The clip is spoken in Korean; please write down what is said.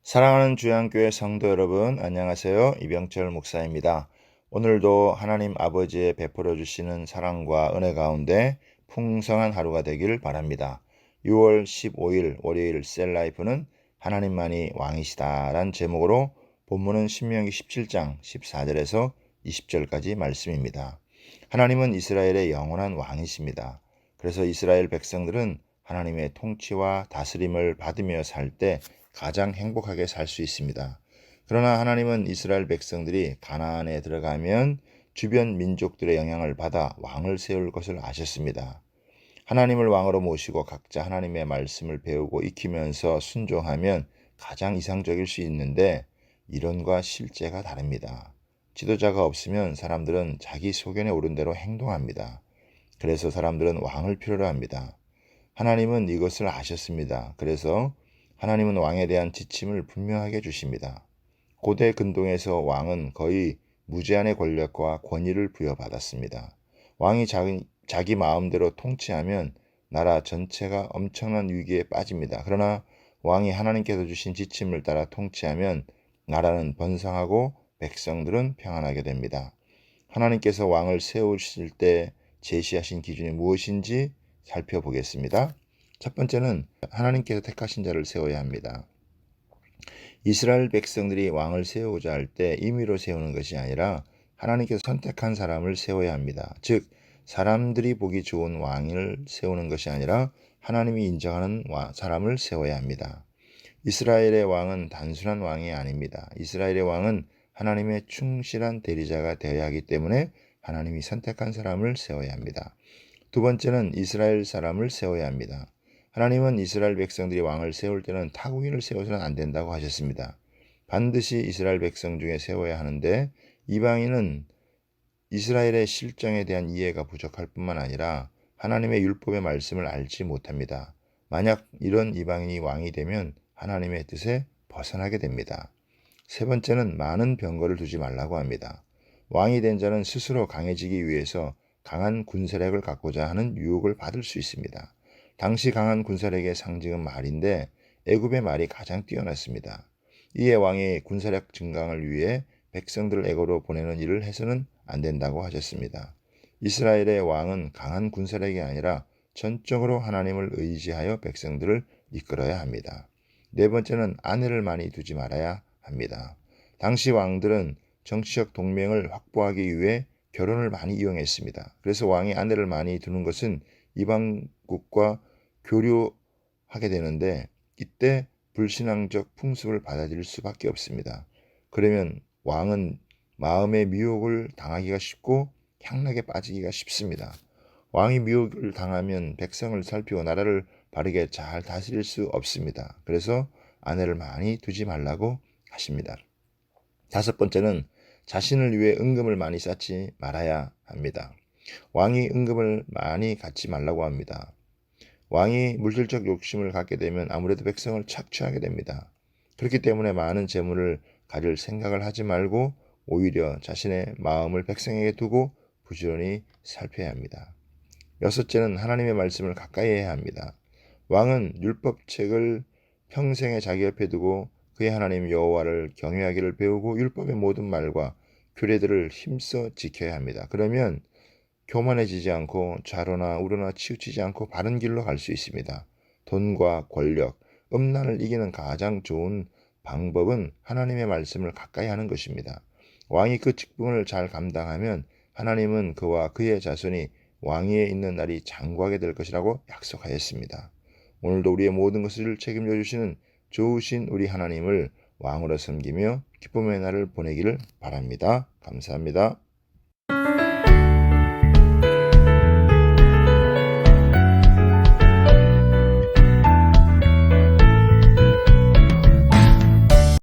사랑하는 주양교회 성도 여러분, 안녕하세요. 이병철 목사입니다. 오늘도 하나님 아버지의 베풀어 주시는 사랑과 은혜 가운데 풍성한 하루가 되길 바랍니다. 6월 15일 월요일 셀라이프는 하나님만이 왕이시다 란 제목으로 본문은 신명기 17장 14절에서 20절까지 말씀입니다. 하나님은 이스라엘의 영원한 왕이십니다. 그래서 이스라엘 백성들은 하나님의 통치와 다스림을 받으며 살 때 가장 행복하게 살 수 있습니다. 그러나 하나님은 이스라엘 백성들이 가나안에 들어가면 주변 민족들의 영향을 받아 왕을 세울 것을 아셨습니다. 하나님을 왕으로 모시고 각자 하나님의 말씀을 배우고 익히면서 순종하면 가장 이상적일 수 있는데 이론과 실제가 다릅니다. 지도자가 없으면 사람들은 자기 소견에 오른 대로 행동합니다. 그래서 사람들은 왕을 필요로 합니다. 하나님은 이것을 아셨습니다. 그래서 하나님은 왕에 대한 지침을 분명하게 주십니다. 고대 근동에서 왕은 거의 무제한의 권력과 권위를 부여받았습니다. 왕이 자기 마음대로 통치하면 나라 전체가 엄청난 위기에 빠집니다. 그러나 왕이 하나님께서 주신 지침을 따라 통치하면 나라는 번성하고 백성들은 평안하게 됩니다. 하나님께서 왕을 세우실 때 제시하신 기준이 무엇인지 살펴보겠습니다. 첫 번째는 하나님께서 택하신 자를 세워야 합니다. 이스라엘 백성들이 왕을 세우고자 할 때 임의로 세우는 것이 아니라 하나님께서 선택한 사람을 세워야 합니다. 즉 사람들이 보기 좋은 왕을 세우는 것이 아니라 하나님이 인정하는 사람을 세워야 합니다. 이스라엘의 왕은 단순한 왕이 아닙니다. 이스라엘의 왕은 하나님의 충실한 대리자가 되어야 하기 때문에 하나님이 선택한 사람을 세워야 합니다. 두 번째는 이스라엘 사람을 세워야 합니다. 하나님은 이스라엘 백성들이 왕을 세울 때는 타국인을 세워서는 안 된다고 하셨습니다. 반드시 이스라엘 백성 중에 세워야 하는데 이방인은 이스라엘의 실정에 대한 이해가 부족할 뿐만 아니라 하나님의 율법의 말씀을 알지 못합니다. 만약 이런 이방인이 왕이 되면 하나님의 뜻에 벗어나게 됩니다. 세 번째는 많은 병거를 두지 말라고 합니다. 왕이 된 자는 스스로 강해지기 위해서 강한 군사력을 갖고자 하는 유혹을 받을 수 있습니다. 당시 강한 군사력의 상징은 말인데 애굽의 말이 가장 뛰어났습니다. 이에 왕이 군사력 증강을 위해 백성들을 애고로 보내는 일을 해서는 안 된다고 하셨습니다. 이스라엘의 왕은 강한 군사력이 아니라 전적으로 하나님을 의지하여 백성들을 이끌어야 합니다. 네 번째는 아내를 많이 두지 말아야 합니다. 당시 왕들은 정치적 동맹을 확보하기 위해 결혼을 많이 이용했습니다. 그래서 왕이 아내를 많이 두는 것은 이방국과 교류하게 되는데 이때 불신앙적 풍습을 받아들일 수밖에 없습니다. 그러면 왕은 마음의 미혹을 당하기가 쉽고 향락에 빠지기가 쉽습니다. 왕이 미혹을 당하면 백성을 살피고 나라를 바르게 잘 다스릴 수 없습니다. 그래서 아내를 많이 두지 말라고 하십니다. 다섯 번째는 자신을 위해 은금을 많이 쌓지 말아야 합니다. 왕이 은금을 많이 갖지 말라고 합니다. 왕이 물질적 욕심을 갖게 되면 아무래도 백성을 착취하게 됩니다. 그렇기 때문에 많은 재물을 가질 생각을 하지 말고 오히려 자신의 마음을 백성에게 두고 부지런히 살펴야 합니다. 여섯째는 하나님의 말씀을 가까이 해야 합니다. 왕은 율법책을 평생에 자기 옆에 두고 그의 하나님 여호와를 경외하기를 배우고 율법의 모든 말과 규례들을 힘써 지켜야 합니다. 그러면 교만해지지 않고 좌로나 우로나 치우치지 않고 바른 길로 갈 수 있습니다. 돈과 권력, 음란을 이기는 가장 좋은 방법은 하나님의 말씀을 가까이 하는 것입니다. 왕이 그 직분을 잘 감당하면 하나님은 그와 그의 자손이 왕위에 있는 날이 장구하게 될 것이라고 약속하였습니다. 오늘도 우리의 모든 것을 책임져 주시는 좋으신 우리 하나님을 왕으로 섬기며 기쁨의 날을 보내기를 바랍니다. 감사합니다.